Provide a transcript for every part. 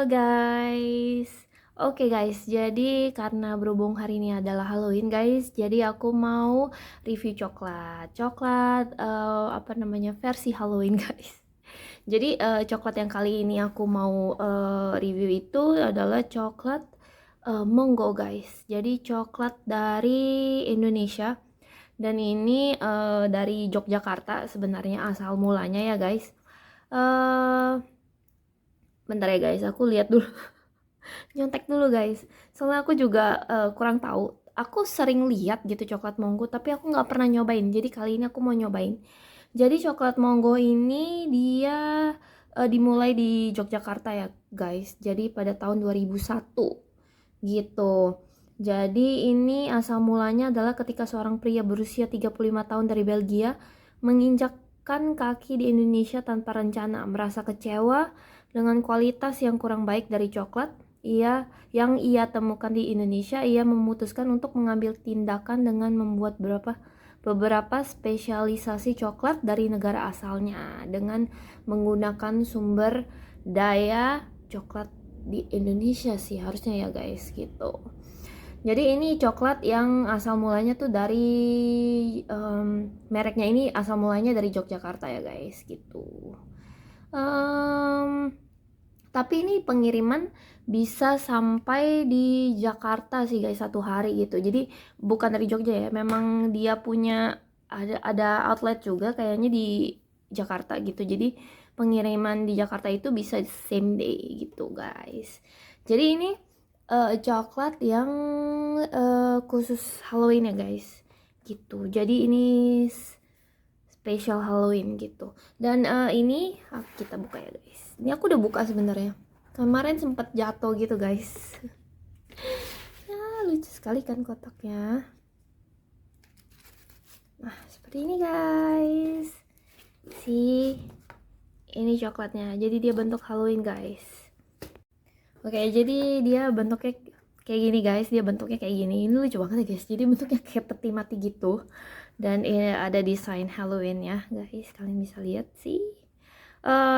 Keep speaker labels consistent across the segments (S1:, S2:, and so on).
S1: guys. Oke guys, jadi karena berhubung hari ini adalah Halloween guys, jadi aku mau review coklat. Coklat apa namanya versi Halloween guys. Jadi coklat yang kali ini aku mau review itu adalah coklat Monggo guys. Jadi coklat dari Indonesia dan ini dari Yogyakarta sebenarnya asal mulanya ya guys. Bentar ya guys, aku lihat dulu. Nyontek dulu guys, soalnya aku juga kurang tahu. Aku sering lihat gitu coklat Monggo, tapi aku nggak pernah nyobain. Jadi kali ini aku mau nyobain. Jadi coklat Monggo ini dia dimulai di Yogyakarta ya guys. Jadi pada tahun 2001 gitu. Jadi ini asal mulanya adalah ketika seorang pria berusia 35 tahun dari Belgia menginjakkan kaki di Indonesia tanpa rencana, merasa kecewa dengan kualitas yang kurang baik dari coklat yang ia temukan di Indonesia. Ia memutuskan untuk mengambil tindakan dengan membuat beberapa spesialisasi coklat dari negara asalnya dengan menggunakan sumber daya coklat di Indonesia sih harusnya ya guys gitu. Jadi ini coklat yang asal mulanya tuh dari mereknya ini asal mulanya dari Yogyakarta ya guys gitu. Tapi ini pengiriman bisa sampai di Jakarta sih guys, satu hari gitu. Jadi bukan dari Jogja ya, memang dia punya ada outlet juga kayaknya di Jakarta gitu. Jadi pengiriman di Jakarta itu bisa same day gitu guys. Jadi ini coklat yang khusus Halloween ya guys gitu. Jadi ini special Halloween gitu. Dan ini kita buka ya guys. Ini aku udah buka sebenarnya. Kemarin sempat jatuh gitu guys. Ya lucu sekali kan kotaknya. Nah seperti ini guys. Ini coklatnya. Jadi dia bentuk Halloween guys. Oke, jadi dia bentuknya kayak gini guys. Dia bentuknya kayak gini. Ini lucu banget ya guys. Jadi bentuknya kayak peti mati gitu. Dan ini ada desain Halloween ya guys. Kalian bisa lihat sih.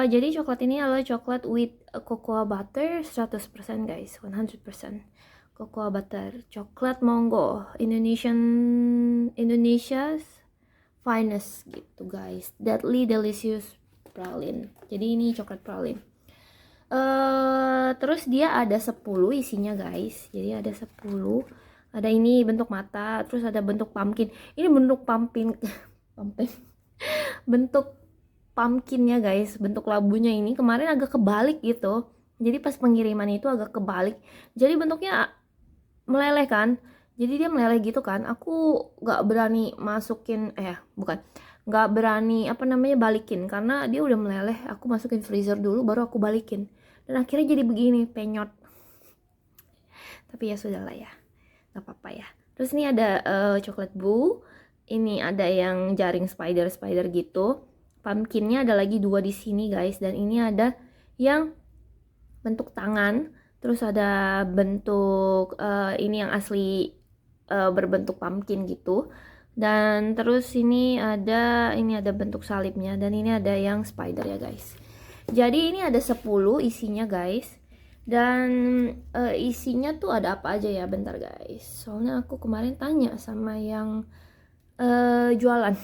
S1: Jadi coklat ini adalah coklat with cocoa butter 100% guys, 100% cocoa butter. Coklat Monggo, Indonesia's finest gitu guys. Deadly delicious praline. Jadi ini coklat praline. Terus dia ada 10 isinya guys. Jadi ada 10. Ada ini bentuk mata, terus ada bentuk pumpkin. Ini bentuk pumpkin bentuk pumpkinnya guys, bentuk labunya ini kemarin agak kebalik gitu. Jadi pas pengiriman itu agak kebalik. Jadi bentuknya meleleh kan. Jadi dia meleleh gitu kan. Aku gak berani masukin, gak berani balikin karena dia udah meleleh. Aku masukin freezer dulu baru aku balikin. Dan akhirnya jadi begini, penyot. Tapi ya sudahlah ya, gak apa-apa ya. Terus ini ada coklat boo. Ini ada yang jaring spider gitu. Pumpkinnya ada lagi 2 di sini guys, dan ini ada yang bentuk tangan, terus ada bentuk ini yang asli berbentuk pumpkin gitu, dan terus ini ada bentuk salibnya, dan ini ada yang spider ya guys. Jadi ini ada 10 isinya guys, dan isinya tuh ada apa aja ya, bentar guys, soalnya aku kemarin tanya sama yang jualan.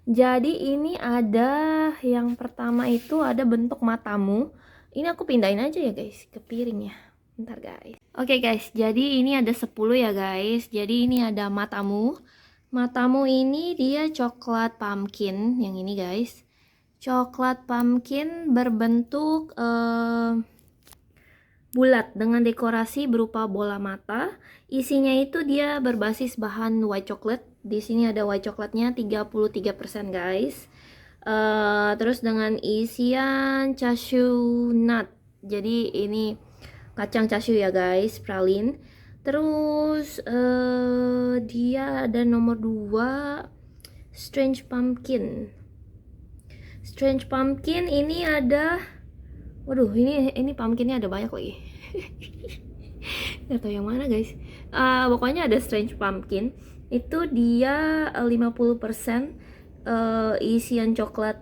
S1: Jadi ini ada yang pertama itu ada bentuk matamu. Ini aku pindahin aja ya guys ke piring ya. Bentar guys. Oke guys, jadi ini ada 10 ya guys. Jadi ini ada matamu. Matamu ini dia coklat pumpkin yang ini guys. Coklat pumpkin berbentuk bulat dengan dekorasi berupa bola mata. Isinya itu dia berbasis bahan white chocolate. Di sini ada white coklatnya 33% guys. Terus dengan isian cashew nut. Jadi ini kacang cashew ya guys, praline. Terus dia ada nomor 2 strange pumpkin. Strange pumpkin ini ada, waduh ini pumpkinnya ada banyak lagi. Gak tau yang mana guys. Pokoknya ada strange pumpkin. Itu dia 50% isian coklat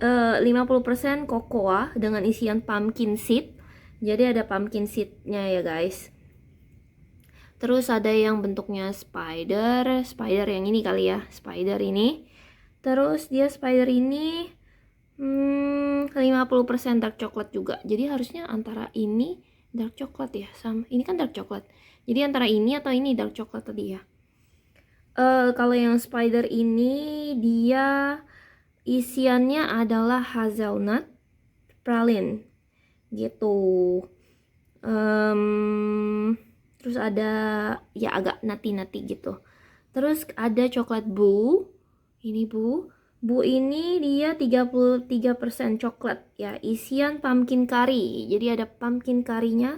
S1: 50% cocoa dengan isian pumpkin seed. Jadi ada pumpkin seednya ya guys. Terus ada yang bentuknya spider yang ini kali ya, spider ini. Terus dia spider ini 50% dark coklat juga. Jadi harusnya antara ini dark coklat ya, sama ini kan dark coklat. Jadi antara ini atau ini dark coklat tadi ya. Kalau yang spider ini dia isiannya adalah hazelnut praline gitu. Terus ada ya agak nati-nati gitu. Terus ada coklat bu. Ini bu. Bu ini dia 33% coklat ya, isian pumpkin curry. Jadi ada pumpkin currynya,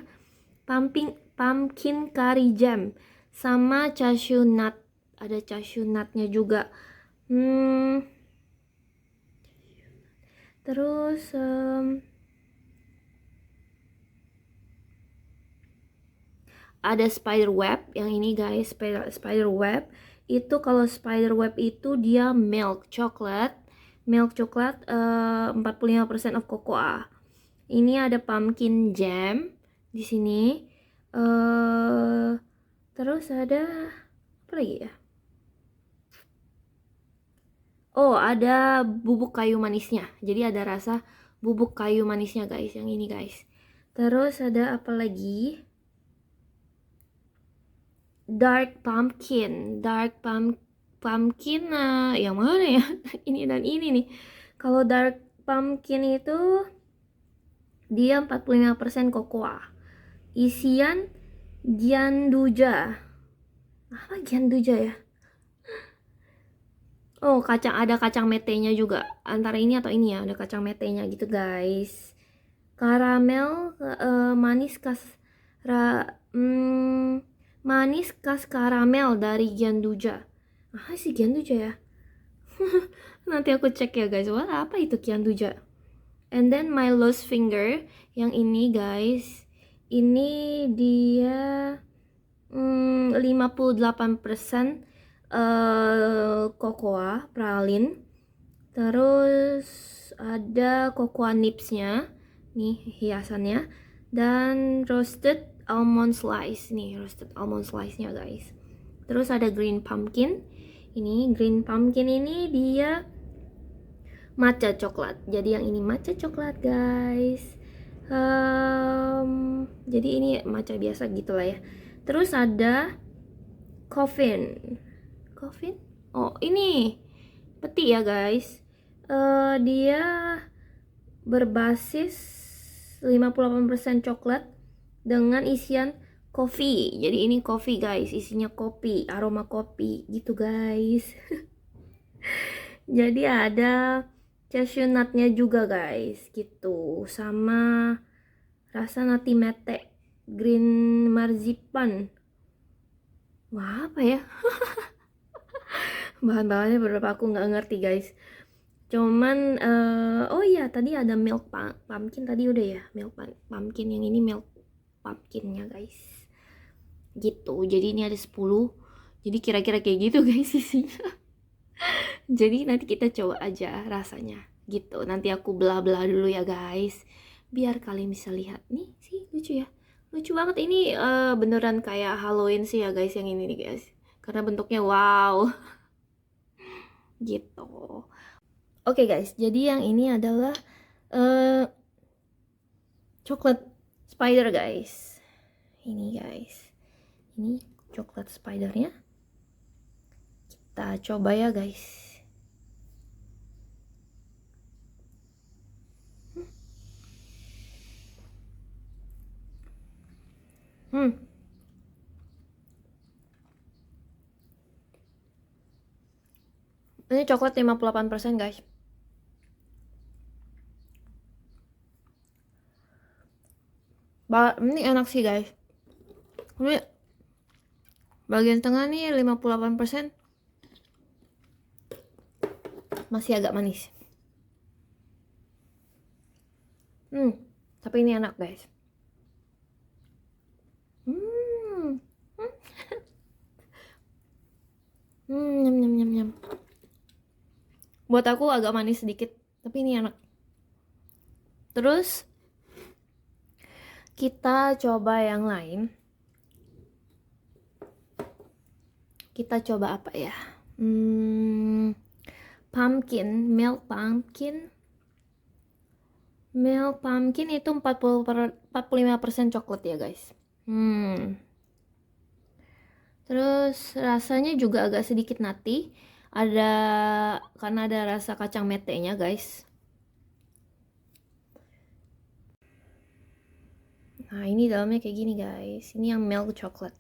S1: pumpkin curry jam sama cashew nut. Ada cashew nutnya juga. Terus ada spider web yang ini guys, spider web itu. Kalau spider web itu dia milk coklat 45% of cocoa. Ini ada pumpkin jam di sini. Terus ada apa lagi ya? Oh, ada bubuk kayu manisnya. Jadi ada rasa bubuk kayu manisnya guys, yang ini guys. Terus ada apa lagi? Dark pumpkin yang mana ya? Ini dan ini nih. Kalau dark pumpkin itu dia 45% cocoa, isian gianduja. Apa gianduja ya? Oh, ada kacang metenya juga. Antara ini atau ini ya, ada kacang metenya gitu guys. Karamel manis manis khas karamel dari Gianduja. Sih Gianduja ya? Nanti aku cek ya guys. Wah, apa itu Gianduja? And then my lost finger yang ini guys. Ini dia 58% cocoa praline. Terus ada cocoa nibsnya. Nih hiasannya. Dan roasted almond slice nih, roasted almond slice nya guys. Terus ada green pumpkin. Ini green pumpkin ini dia matcha coklat. Jadi yang ini matcha coklat guys. Jadi ini matcha biasa gitulah ya. Terus ada coffin. Oh ini peti ya guys. Dia berbasis 58% coklat dengan isian kopi. Jadi ini kopi guys, isinya kopi, aroma kopi gitu guys. Jadi ada cashew nutnya juga guys gitu, sama rasa nati mete, green marzipan. Wah, apa ya? Bahan-bahannya beberapa aku nggak ngerti guys. Cuman oh iya tadi ada milk pumpkin tadi udah ya, milk pumpkin. Yang ini milk pumpkinnya guys gitu. Jadi ini ada 10. Jadi kira-kira kayak gitu guys isinya. Jadi nanti kita coba aja rasanya gitu. Nanti aku belah-belah dulu ya guys, biar kalian bisa lihat. Nih sih lucu ya, lucu banget ini. Beneran kayak Halloween sih ya guys yang ini nih guys, karena bentuknya wow. Gitu. Oke guys, jadi yang ini adalah coklat spider guys. Ini guys, ini coklat spidernya. Kita coba ya guys. Ini coklat 58% guys. Ini enak sih guys. Ini bagian tengah nih 58%. Masih agak manis. Tapi ini enak guys. Nyam nyam nyam nyam. Buat aku agak manis sedikit, Tapi ini enak. Terus kita coba yang lain. Kita coba apa ya? Pumpkin, milk pumpkin. Milk pumpkin itu 45% coklat ya guys. Terus rasanya juga agak sedikit nutty. Karena ada rasa kacang metenya guys. Nah ini dalamnya kayak gini guys. Ini yang milk coklat.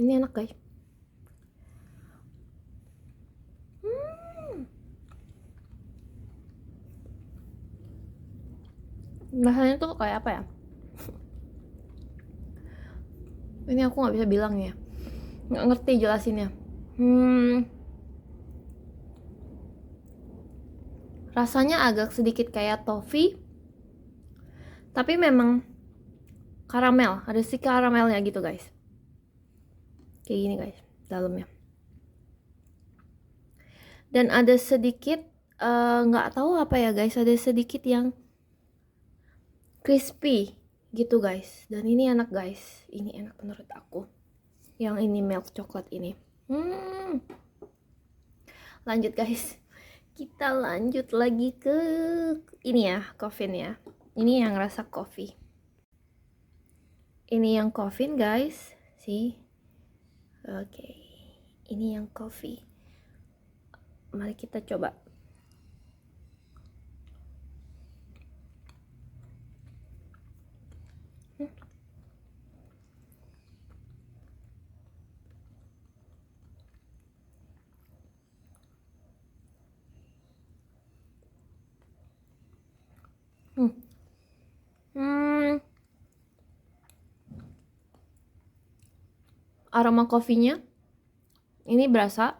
S1: Ini enak guys. Rasanya tuh kayak apa ya? Ini aku nggak bisa bilang ya. Nggak ngerti jelasinnya. Rasanya agak sedikit kayak toffee. Tapi memang karamel. Ada si karamelnya gitu guys. Kayak gini guys dalamnya. Dan ada sedikit nggak tahu apa ya guys, ada sedikit yang crispy gitu guys. Dan ini enak guys, ini enak menurut aku. Yang ini milk coklat ini. Lanjut guys, kita lanjut lagi ke ini ya, coffin ya. Ini yang rasa coffee. Ini yang coffin guys, sih. Oke, ini yang coffee. Mari kita coba. Aroma kopinya ini berasa.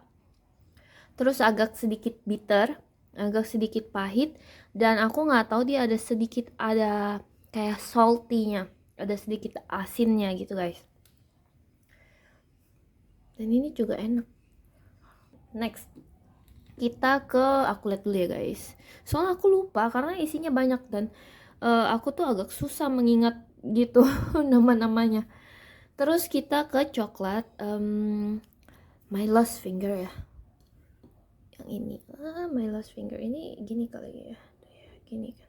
S1: Terus agak sedikit bitter, agak sedikit pahit, dan aku nggak tahu dia ada kayak salty-nya, ada sedikit asinnya gitu guys. Dan ini juga enak. Next, kita aku lihat dulu ya guys. Soalnya aku lupa karena isinya banyak dan aku tuh agak susah mengingat gitu nama-namanya. Terus kita ke coklat, My Last Finger ya. Yang ini, My Last Finger ini gini kali ya, gini kan.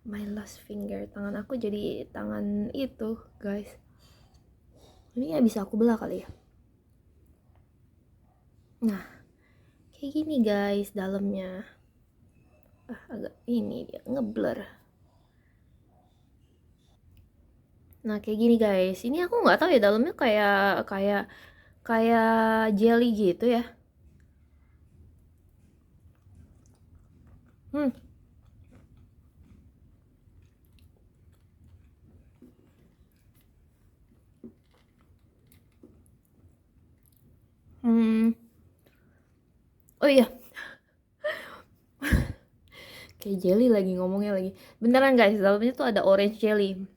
S1: My Last Finger, tangan aku jadi tangan itu guys. Ini ya bisa aku belah kali ya. Nah kayak gini guys dalamnya. Agak ini dia ngeblur. Nah kayak gini guys, ini aku nggak tahu ya dalamnya kayak jelly gitu ya. Oh iya, kayak jelly lagi ngomongnya lagi. Beneran guys, dalamnya tuh ada orange jelly.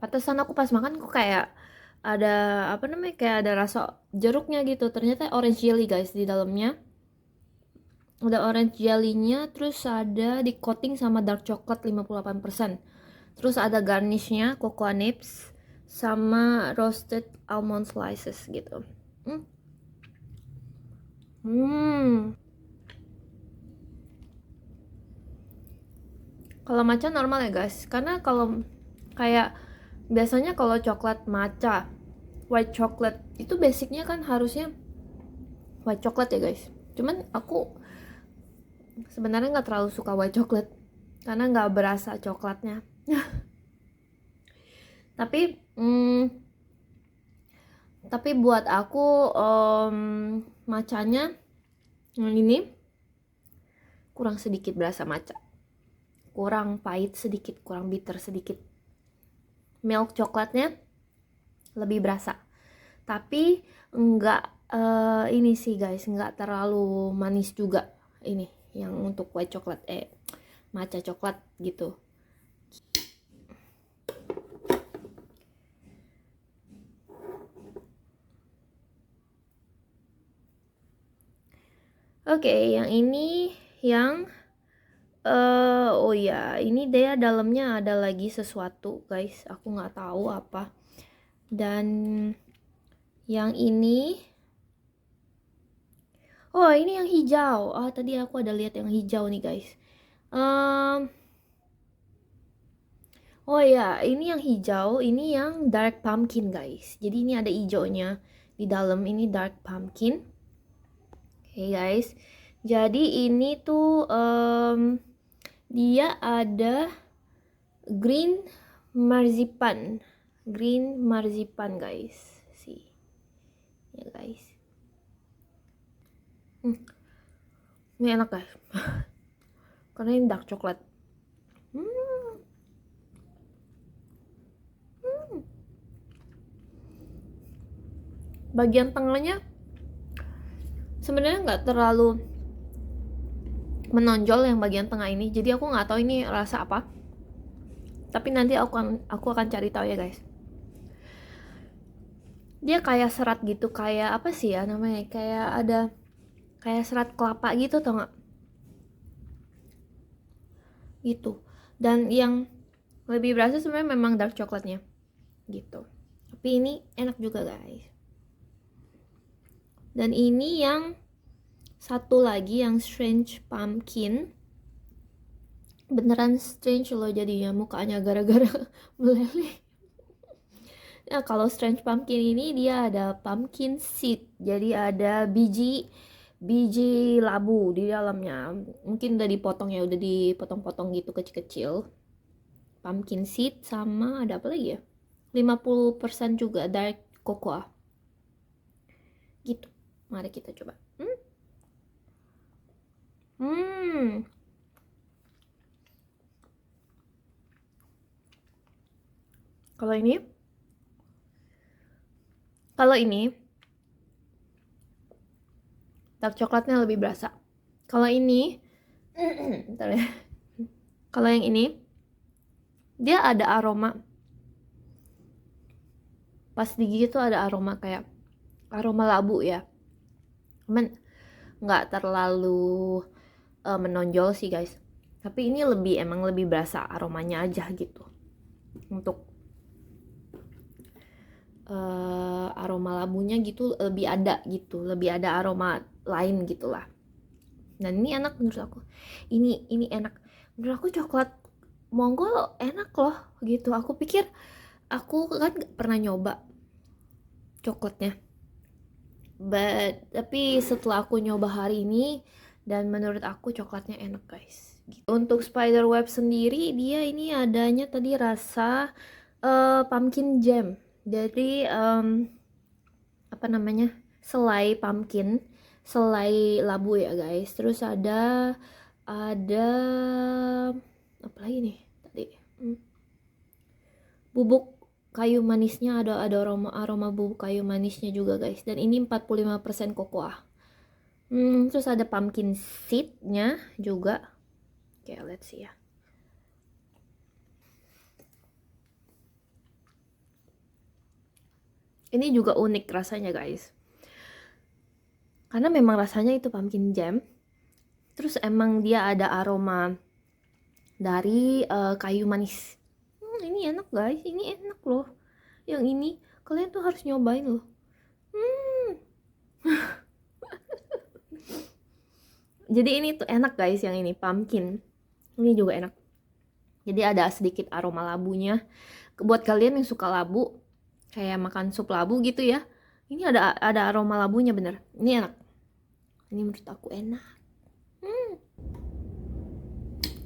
S1: Pantesan aku pas makan kok kayak ada apa namanya, kayak ada rasa jeruknya gitu. Ternyata orange jelly guys di dalamnya. Ada orange jelly-nya, terus ada di coating sama dark coklat 58%. Terus ada garnishnya cocoa nibs sama roasted almond slices gitu. Kalau matcha normal ya guys, karena kalau kayak biasanya kalau coklat matcha, white chocolate itu basicnya kan harusnya white chocolate ya guys. Cuman aku sebenarnya nggak terlalu suka white chocolate karena nggak berasa coklatnya. Tapi buat aku matchanya yang ini kurang sedikit berasa matcha, kurang pahit sedikit, kurang bitter sedikit. Milk coklatnya lebih berasa, tapi nggak Ini sih guys, nggak terlalu manis juga. Ini yang untuk white coklat, matcha coklat gitu. Oke, yang ini yang oh ya, ini dia dalamnya ada lagi sesuatu guys, aku nggak tahu apa. Dan yang ini, oh ini yang hijau. Tadi aku ada lihat yang hijau nih guys. Oh ya, ini yang hijau, ini yang dark pumpkin guys. Jadi ini ada hijaunya di dalam, ini dark pumpkin. Oke guys, jadi ini tuh dia ada green marzipan guys, sih ya guys. Ini enak guys, karena ini dark coklat. Bagian tengahnya sebenarnya nggak terlalu menonjol yang bagian tengah ini, jadi aku nggak tahu ini rasa apa. Tapi nanti aku akan cari tahu ya guys. Dia kayak serat gitu, kayak apa sih ya namanya? Kayak ada kayak serat kelapa gitu, tau nggak? Gitu. Dan yang lebih berasa sebenarnya memang dark coklatnya gitu. Tapi ini enak juga guys. Dan ini yang satu lagi yang strange pumpkin. Beneran strange loh jadinya mukanya gara-gara meleleh. Nah, kalau strange pumpkin ini dia ada pumpkin seed. Jadi ada biji labu di dalamnya. Mungkin udah dipotong ya, udah dipotong-potong gitu kecil-kecil. Pumpkin seed sama ada apa lagi ya? 50% juga dark cocoa. Gitu. Mari kita coba. Kalau ini dark coklatnya lebih berasa. Kalau ini bentar ya. Kalau yang ini dia ada aroma. Pas digigit tuh ada aroma kayak aroma labu ya. Cuman nggak terlalu menonjol sih guys. Tapi ini emang lebih berasa aromanya aja gitu. Untuk aroma labunya gitu lebih ada gitu, lebih ada aroma lain gitulah. Dan ini enak menurut aku. Ini enak. Menurut aku coklat Monggo enak loh gitu. Aku pikir, aku kan gak pernah nyoba coklatnya. Tapi setelah aku nyoba hari ini, dan menurut aku coklatnya enak guys. Gitu. Untuk spider web sendiri, dia ini adanya tadi rasa pumpkin jam. Jadi apa namanya, selai pumpkin, selai labu ya guys. Terus ada apa lagi nih tadi, bubuk kayu manisnya, ada aroma bubuk kayu manisnya juga guys. Dan ini 45% kokoa. Terus ada pumpkin seednya juga. Oke, let's see ya. Ini juga unik rasanya guys, karena memang rasanya itu pumpkin jam. Terus emang dia ada aroma dari kayu manis. Ini enak guys, ini enak loh. Yang ini kalian tuh harus nyobain loh. Jadi ini tuh enak guys, yang ini pumpkin. Ini juga enak. Jadi ada sedikit aroma labunya. Buat kalian yang suka labu, kayak makan sup labu gitu ya, ini ada aroma labunya bener. Ini enak. Ini menurut aku enak.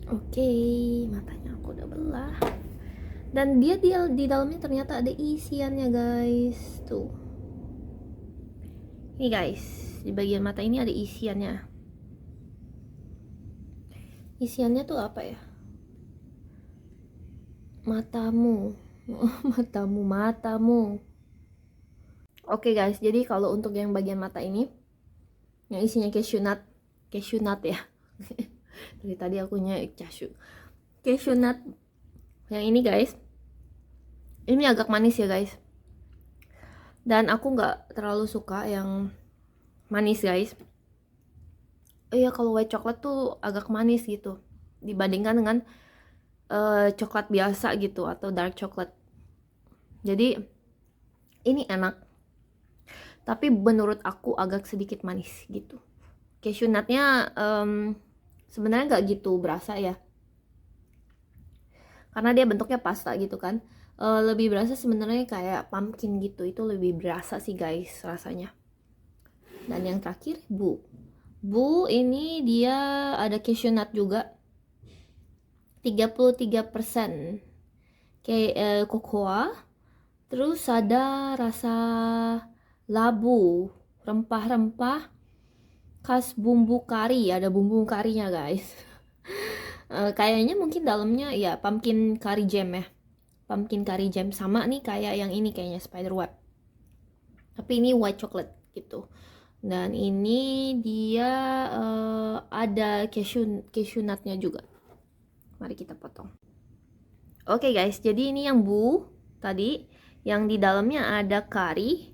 S1: Oke, matanya aku udah belah. Dan dia di dalamnya ternyata ada isiannya guys. Tuh. Ini guys, di bagian mata ini ada isiannya. Isiannya tuh apa ya? Matamu. Oke guys, jadi kalau untuk yang bagian mata ini yang isinya cashew nut ya. Dari tadi akunya cashew nut yang ini guys, ini agak manis ya guys, dan aku nggak terlalu suka yang manis guys. Iya, kalau white chocolate tuh agak manis gitu dibandingkan dengan coklat biasa gitu atau dark chocolate. Jadi ini enak, tapi menurut aku agak sedikit manis gitu. Cashew nutnya sebenarnya nggak gitu berasa ya, karena dia bentuknya pasta gitu kan. Lebih berasa sebenarnya kayak pumpkin gitu, itu lebih berasa sih guys rasanya. Dan yang terakhir bu ini dia ada cashew nut juga 33% kayak cocoa, terus ada rasa labu, rempah-rempah khas bumbu kari, ada bumbu karinya guys. Kayaknya mungkin dalamnya ya pumpkin curry jam ya, pumpkin curry jam sama nih kayak yang ini kayaknya spider web, tapi ini white chocolate gitu. Dan ini dia ada cashew nutnya juga. Mari kita potong. Oke guys, jadi ini yang bu tadi, yang di dalamnya ada kari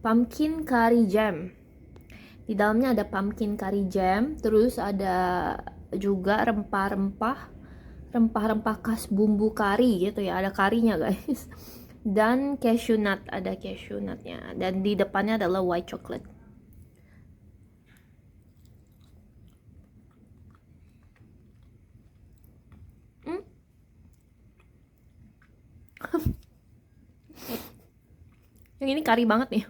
S1: pumpkin curry jam. Di dalamnya ada pumpkin curry jam, terus ada juga rempah-rempah khas bumbu kari gitu ya, ada karinya guys. Dan cashew nut, ada cashew nutnya, dan di depannya adalah white chocolate. Hmm? Yang ini kari banget nih,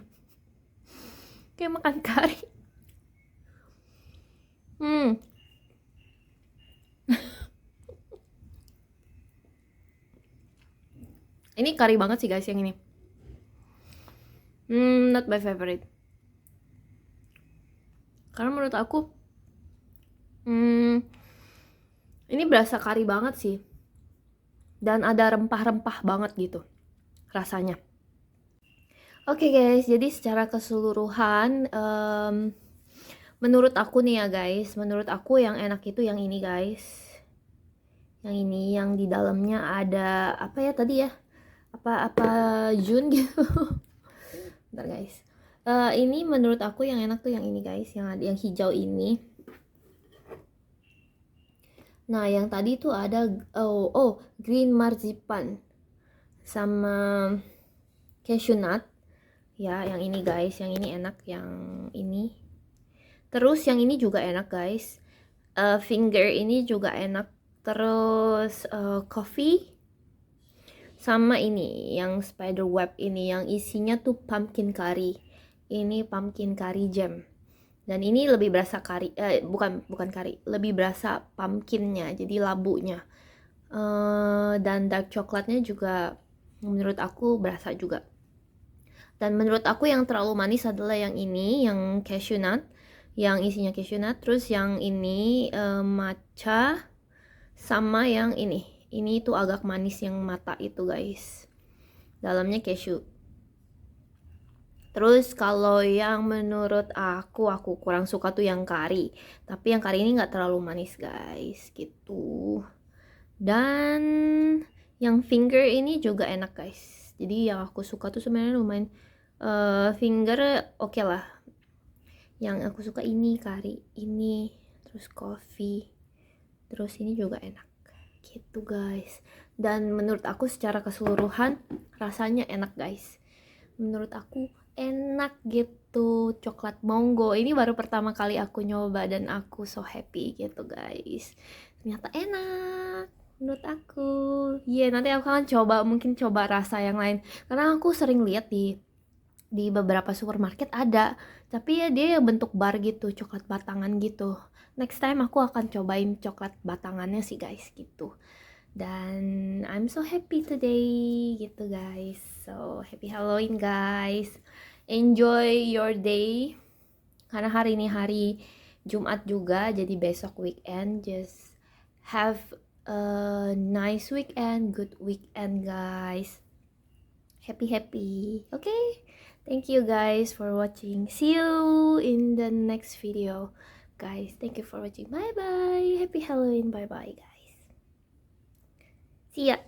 S1: kayak makan kari. Ini kari banget sih guys yang ini. Not my favorite, karena menurut aku ini berasa kari banget sih, dan ada rempah-rempah banget gitu rasanya. Oke guys, jadi secara keseluruhan menurut aku nih ya guys, menurut aku yang enak itu yang ini guys, yang ini yang di dalamnya ada apa ya tadi ya, apa Jun gitu. Bentar guys, ini menurut aku yang enak tuh yang ini guys, yang hijau ini. Nah yang tadi tuh ada green marzipan sama cashew nut ya, yang ini guys, yang ini enak, yang ini. Terus yang ini juga enak guys, finger ini juga enak. Terus coffee sama ini yang spider web ini yang isinya tuh pumpkin curry. Ini pumpkin curry jam. Dan ini lebih berasa kari, bukan kari, lebih berasa pumpkinnya, jadi labunya. Dan dark coklatnya juga menurut aku berasa juga. Dan menurut aku yang terlalu manis adalah yang ini, yang cashew nut, yang isinya cashew nut. Terus yang ini matcha, sama yang ini tuh agak manis yang mata itu guys, dalamnya cashew. Terus kalau yang menurut aku kurang suka tuh yang kari, tapi yang kari ini nggak terlalu manis guys gitu. Dan yang finger ini juga enak guys, jadi yang aku suka tuh sebenarnya lumayan finger oke lah. Yang aku suka ini kari ini, terus coffee, terus ini juga enak gitu guys. Dan menurut aku secara keseluruhan rasanya enak guys, menurut aku enak gitu. Coklat monggo ini baru pertama kali aku nyoba dan aku so happy gitu guys, ternyata enak menurut aku. Nanti aku akan mungkin coba rasa yang lain, karena aku sering lihat di beberapa supermarket ada, tapi ya dia bentuk bar gitu, coklat batangan gitu. Next time aku akan cobain coklat batangannya sih guys gitu. Dan I'm so happy today gitu guys, so happy Halloween guys, enjoy your day, karena hari ini hari Jumat juga, jadi besok weekend. Just have a nice weekend, good weekend guys. happy. Okay, thank you guys for watching. See you in the next video, guys. Thank you for watching. Bye bye. Happy Halloween. Bye bye, guys. See ya.